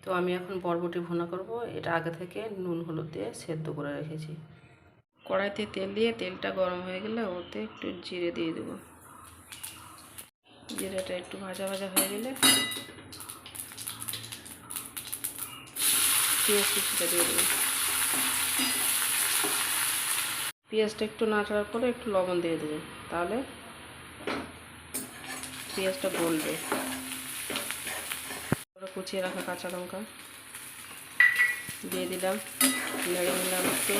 তো আমি এখন বরবটি ভুনা করব। এটা আগে থেকে নুন হলুদ দিয়ে সেদ্ধ করে রেখেছি। কড়াইতে তেল দিয়ে তেলটা গরম হয়ে গেলে ওতে একটু জিরে দিয়ে দেবো। জিরেটা একটু ভাজা ভাজা হয়ে গেলে পেঁয়াজ কুচিটা দিয়ে দেবো। পেঁয়াজটা একটু নাড়ার পরে একটু লবণ দিয়ে দেবে, তাহলে পেঁয়াজটা গলবে। কুচিয়ে রাখা কাঁচা লঙ্কা দিয়ে দিলাম, নেড়ে নিলাম একটু।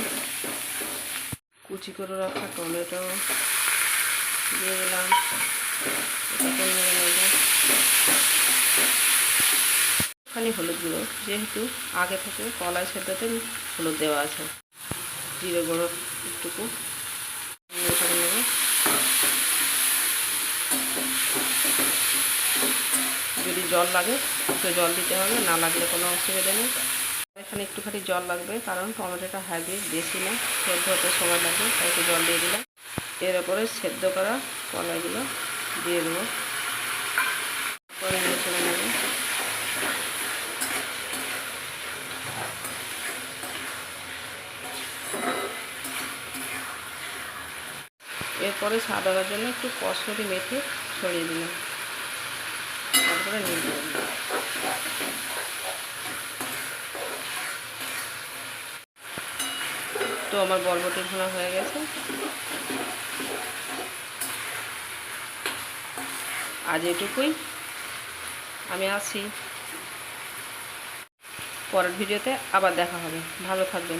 কুচি করে রাখা টমেটো দিয়ে দিলাম, এটাকে নেড়ে নেব। খালি হলুদ গুঁড়ো, যেহেতু আগে থেকে কলাই সেদ্ধতে হলুদ দেওয়া আছে। জিরে গুঁড়ো একটুকু করে নেব। যদি জল লাগে তো জল দিতে হবে, না লাগলে কোনো অসুবিধা নেই। এখানে একটুখানি জল লাগবে, কারণ টমেটোটা হাইব্রিড, বেশি না, সেদ্ধ হতে সময় লাগবে, তাই একটু জল দিয়ে দিলাম। এর ওপরে সেদ্ধ করা কলাইগুলো দিয়ে দেবো, পরে নিয়ে চলে নেব। এরপরে সাদার জন্য একটু কসুরি মেথি ছড়িয়ে দিলাম, তারপরে নিয়ে দিলাম। তো আমার বরবটি ভুনা হয়ে গেছে। আজ এটুকুই, আমি আসি। পরের ভিডিওতে আবার দেখা হবে। ভালো থাকবেন।